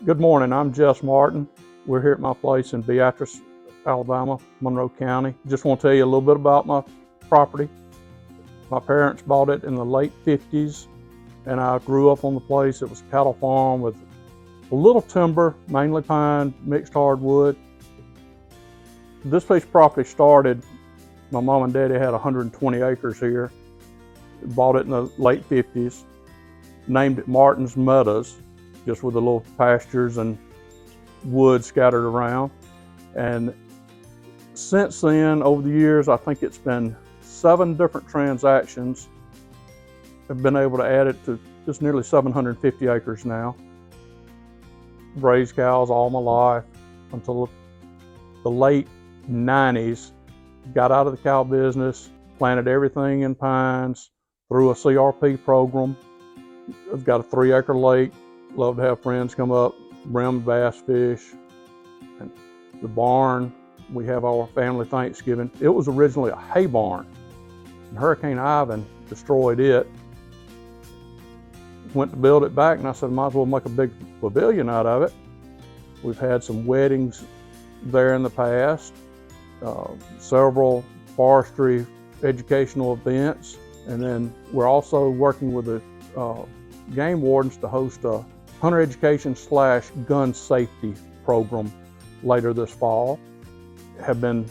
Good morning, I'm Jess Martin. We're here at my place in Beatrice, Alabama, Monroe County. Just want to tell you a little bit about my property. My parents bought it in the late 50s and I grew up on the place. It was a cattle farm with a little timber, mainly pine, mixed hardwood. This piece of property started, my mom and daddy had 120 acres here. Bought it in the late 50s, named it Martin's Meadows, just with the little pastures and wood scattered around. And since then, over the years, I think it's been 7 different transactions. I've been able to add it to just nearly 750 acres now. Raised cows all my life until the late 90s. Got out of the cow business, planted everything in pines through a CRP program. I've got a 3-acre lake. Love to have friends come up, brim bass fish. And the barn, we have our family Thanksgiving. It was originally a hay barn, and Hurricane Ivan destroyed it. Went to build it back, and I said, might as well make a big pavilion out of it. We've had some weddings there in the past, several forestry educational events, and then we're also working with the game wardens to host a hunter education / gun safety program later this fall. Have been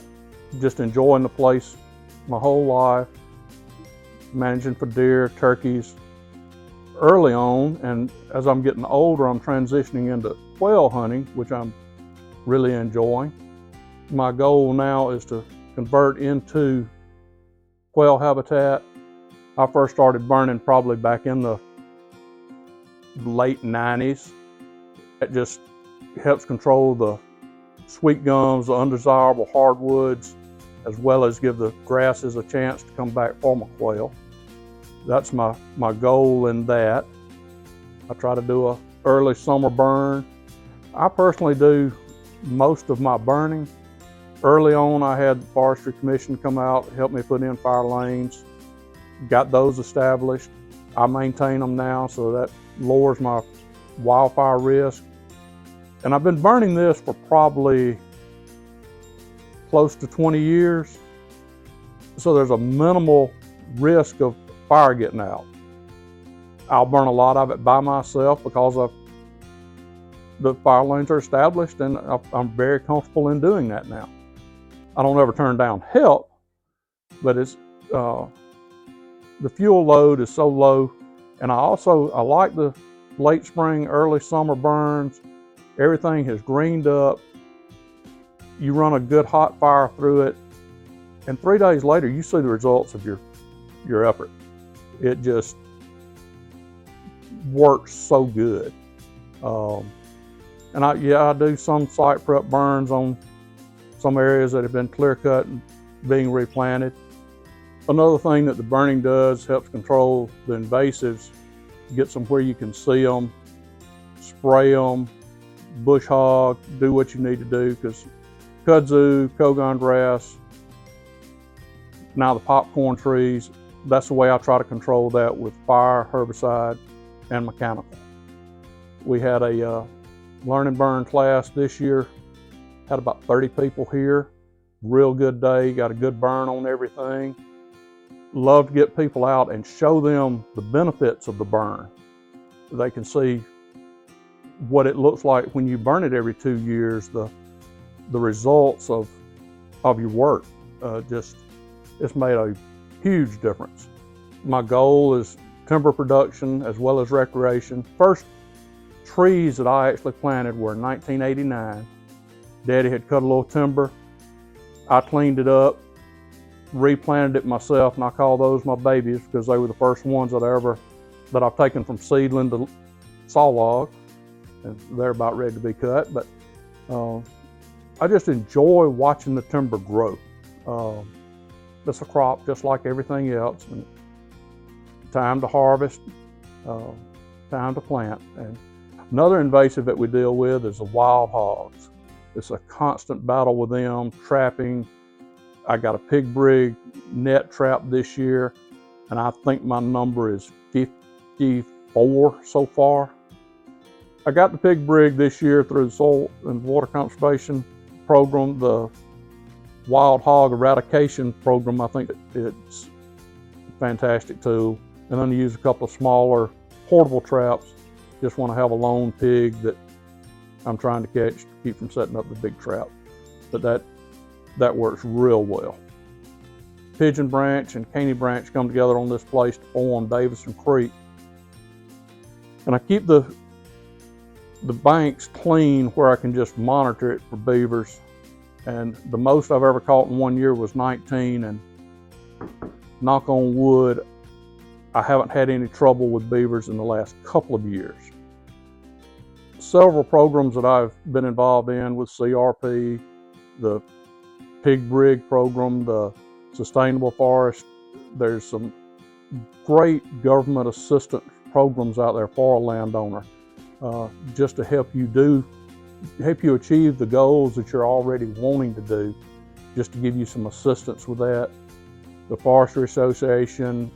just enjoying the place my whole life, managing for deer, turkeys early on, and as I'm getting older, I'm transitioning into quail hunting, which I'm really enjoying. My goal now is to convert into quail habitat. I first started burning probably back in the late 90s. It just helps control the sweet gums, the undesirable hardwoods, as well as give the grasses a chance to come back for my quail. That's my goal in that. I try to do a early summer burn. I personally do most of my burning. Early on, I had the Forestry Commission come out, help me put in fire lanes, got those established. I maintain them now, so that lowers my wildfire risk. And I've been burning this for probably close to 20 years. So there's a minimal risk of fire getting out. I'll burn a lot of it by myself because the fire lanes are established, and I'm very comfortable in doing that now. I don't ever turn down help, but it's the fuel load is so low. And I like the late spring, early summer burns. Everything has greened up. You run a good hot fire through it, and 3 days later, you see the results of your effort. It just works so good. And I do some site prep burns on some areas that have been clear cut and being replanted. Another thing that the burning does helps control the invasives, gets them where you can see them, spray them, bush hog, do what you need to do, because kudzu, kogon grass, now the popcorn trees, that's the way I try to control that with fire, herbicide, and mechanical. We had a learn and burn class this year, had about 30 people here. Real good day, got a good burn on everything. Love to get people out and show them the benefits of the burn. They can see what it looks like when you burn it every 2 years, the results of your work. It's made a huge difference. My goal is timber production as well as recreation. First trees that I actually planted were in 1989. Daddy had cut a little timber. I cleaned it up, replanted it myself, and I call those my babies because they were the first ones that I've taken from seedling to saw log, and they're about ready to be cut. But I just enjoy watching the timber grow. It's a crop just like everything else, and time to harvest, time to plant. And another invasive that we deal with is the wild hogs. It's a constant battle with them, trapping. I got a pig brig net trap this year, and I think my number is 54 so far. I got the pig brig this year through the Soil and Water Conservation Program, the Wild Hog Eradication Program. I think it's a fantastic tool. And then use a couple of smaller portable traps. Just want to have a lone pig that I'm trying to catch to keep from setting up the big trap. But that works real well. Pigeon Branch and Caney Branch come together on this place to form Davison Creek. And I keep the banks clean where I can just monitor it for beavers. And the most I've ever caught in 1 year was 19, and knock on wood, I haven't had any trouble with beavers in the last couple of years. Several programs that I've been involved in with CRP, the Pig Brig program, the Sustainable Forest, there's some great government assistance programs out there for a landowner, just to help you achieve the goals that you're already wanting to do, just to give you some assistance with that. The Forestry Association,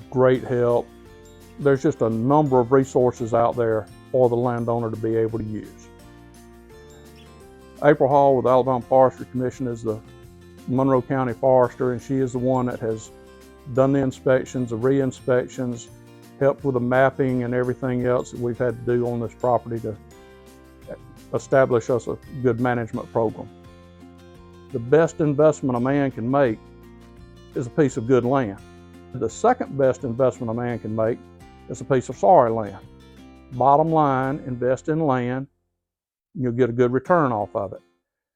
great help. There's just a number of resources out there for the landowner to be able to use. April Hall with the Alabama Forestry Commission is the Monroe County Forester, and she is the one that has done the inspections, the re-inspections, helped with the mapping and everything else that we've had to do on this property to establish us a good management program. The best investment a man can make is a piece of good land. The second best investment a man can make is a piece of sorry land. Bottom line, invest in land, you'll get a good return off of it.